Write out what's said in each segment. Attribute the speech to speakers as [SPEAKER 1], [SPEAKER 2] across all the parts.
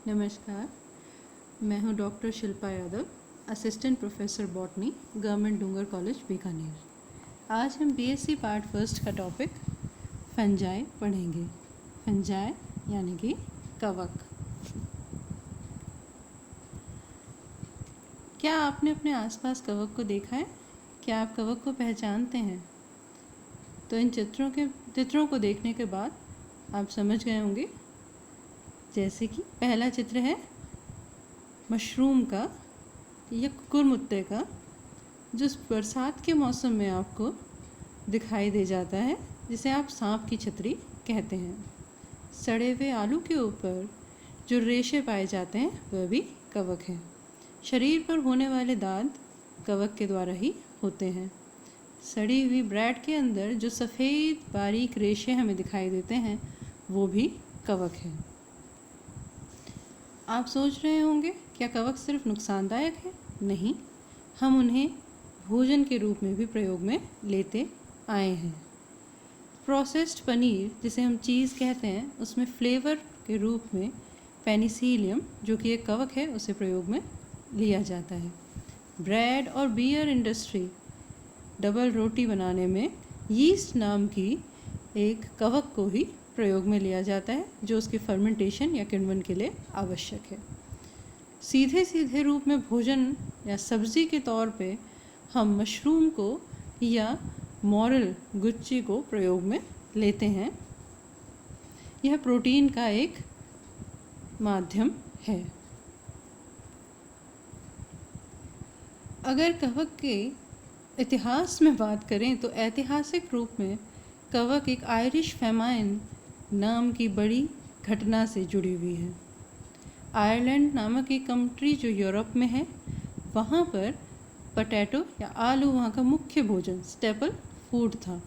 [SPEAKER 1] नमस्कार, मैं हूं doctor Shilpa Yadav, assistant professor botany, government Dungar college Bikaner. आज हम बीएससी पार्ट फर्स्ट का टॉपिक फंजाई पढ़ेंगे। फंजाई यानी कि कवक। क्या आपने अपने आसपास कवक को देखा है? क्या आप कवक को पहचानते हैं? तो इन चित्रों को देखने के बाद आप समझ गए होंगे। जैसे कि पहला चित्र है मशरूम का या कुकुरमुत्ते का, जो बरसात के मौसम में आपको दिखाई दे जाता है, जिसे आप सांप की छतरी कहते हैं। सड़े हुए आलू के ऊपर जो रेशे पाए जाते हैं वह भी कवक है। शरीर पर होने वाले दाग कवक के द्वारा ही होते हैं। सड़ी हुई ब्रेड के अंदर जो सफ़ेद बारीक रेशे हमें दिखाई देते हैं वो भी कवक है। आप सोच रहे होंगे, क्या कवक सिर्फ नुकसानदायक है? नहीं, हम उन्हें भोजन के रूप में भी प्रयोग में लेते आए हैं। प्रोसेस्ड पनीर, जिसे हम चीज़ कहते हैं, उसमें फ्लेवर के रूप में पेनिसिलियम, जो कि एक कवक है, उसे प्रयोग में लिया जाता है। ब्रेड और बियर इंडस्ट्री डबल रोटी बनाने में यीस्ट नाम की एक कवक को ही प्रयोग में लिया जाता है, जो उसके फर्मेंटेशन या किण्वन के लिए आवश्यक है। सीधे रूप में भोजन या सब्जी के तौर पे हम मशरूम को या मॉरल गुच्ची को प्रयोग में लेते हैं। यह प्रोटीन का एक माध्यम है। अगर कवक के इतिहास में बात करें तो ऐतिहासिक रूप में कवक एक आयरिश फेमाइन नाम की बड़ी घटना से जुड़ी हुई है। आयरलैंड नामक एक कंट्री जो यूरोप में है, वहाँ पर पोटैटो या आलू वहाँ का मुख्य भोजन, स्टेपल फूड था।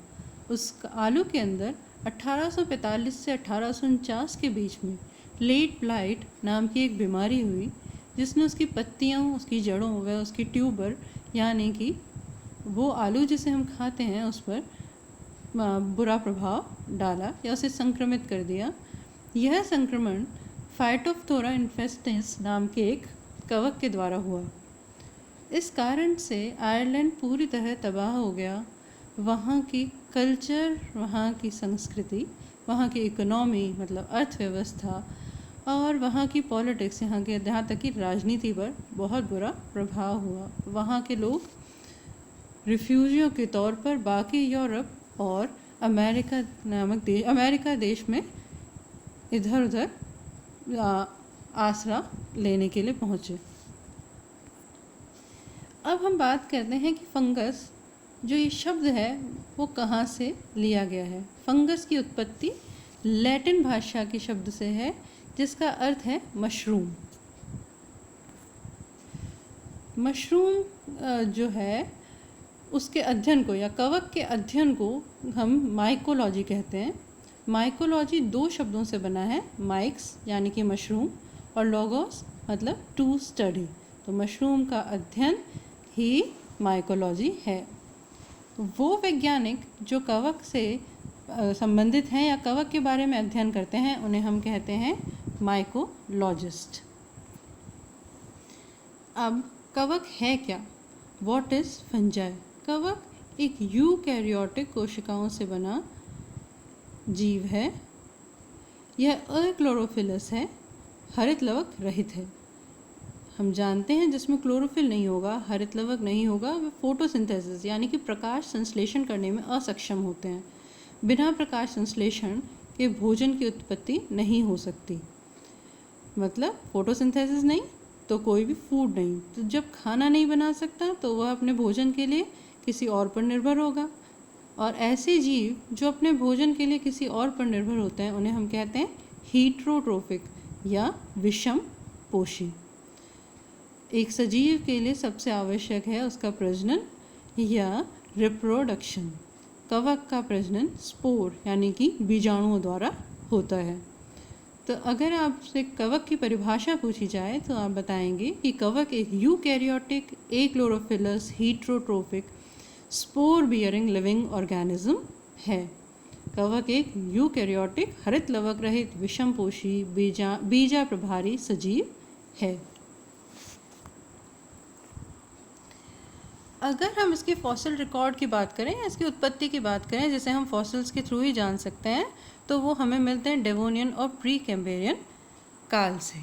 [SPEAKER 1] उस आलू के अंदर 1845 से 1849 के बीच में लेट ब्लाइट नाम की एक बीमारी हुई, जिसने उसकी पत्तियों, उसकी जड़ों व उसकी ट्यूबर यानी कि वो आलू जिसे हम खाते हैं उस पर बुरा प्रभाव डाला या उसे संक्रमित कर दिया। यह संक्रमण फाइटोफ्थोरा इन्फेस्टिस नाम के एक कवक के द्वारा हुआ। इस कारण से आयरलैंड पूरी तरह तबाह हो गया। वहाँ की कल्चर, वहाँ की संस्कृति, वहाँ की इकोनॉमी मतलब अर्थव्यवस्था और वहाँ की पॉलिटिक्स, यहाँ तक कि राजनीति पर बहुत बुरा प्रभाव हुआ। वहाँ के लोग रिफ्यूजियों के तौर पर बाकी यूरोप और अमेरिका देश में इधर उधर आसरा लेने के लिए पहुँचे। अब हम बात करते हैं कि फंगस, जो ये शब्द है वो कहाँ से लिया गया है। फंगस की उत्पत्ति लैटिन भाषा के शब्द से है, जिसका अर्थ है मशरूम। मशरूम जो है उसके अध्ययन को या कवक के अध्ययन को हम माइकोलॉजी कहते हैं। माइकोलॉजी दो शब्दों से बना है, माइक्स यानी कि मशरूम और लॉगोस मतलब टू स्टडी। तो मशरूम का अध्ययन ही माइकोलॉजी है। वो वैज्ञानिक जो कवक से संबंधित हैं या कवक के बारे में अध्ययन करते हैं, उन्हें हम कहते हैं माइकोलॉजिस्ट। अब कवक है क्या? What is fungi? कवक एक यूकैरियोटिक कोशिकाओं से बना जीव है। यह अक्लोरोफिलस है, हरित लवक रहित है। हम जानते हैं जिसमें क्लोरोफिल नहीं होगा, हरित लवक नहीं होगा, वे फोटोसिंथेसिस यानी कि प्रकाश संश्लेषण करने में असक्षम होते हैं। बिना प्रकाश संश्लेषण के भोजन की उत्पत्ति नहीं हो सकती। मतलब फोटोसिंथेसिस नहीं तो कोई भी फूड नहीं। तो जब खाना नहीं बना सकता तो वह अपने भोजन के लिए किसी और पर निर्भर होगा। और ऐसे जीव जो अपने भोजन के लिए किसी और पर निर्भर होते हैं, उन्हें हम कहते हैं हीट्रोट्रोफिक या विषम पोषी। एक सजीव के लिए सबसे आवश्यक है उसका प्रजनन या रिप्रोडक्शन। कवक का प्रजनन स्पोर यानी कि बीजाणुओं द्वारा होता है। तो अगर आपसे कवक की परिभाषा पूछी जाए तो आप बताएंगे कि कवक एक eukaryotic, achlorophyllous, heterotrophic, spore bearing living organism है। कवक एक यूकैरियोटिक हरित लवक रहित विषमपोषी बीजा प्रभारी सजीव है। अगर हम इसके फॉसिल रिकॉर्ड की बात करें या इसकी उत्पत्ति की बात करें, जिसे हम फॉसिल्स के थ्रू ही जान सकते हैं, तो वो हमें मिलते हैं डेवोनियन और प्री कैम्ब्रियन काल से।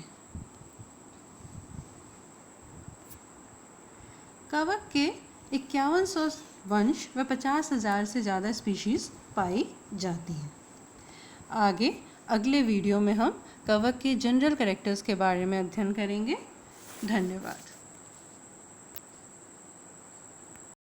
[SPEAKER 1] कवक के 5100 वंश व 50,000 से ज़्यादा स्पीशीज़ पाई जाती हैं। आगे अगले वीडियो में हम कवक के जनरल कैरेक्टर्स के बारे में अध्ययन करेंगे। धन्यवाद।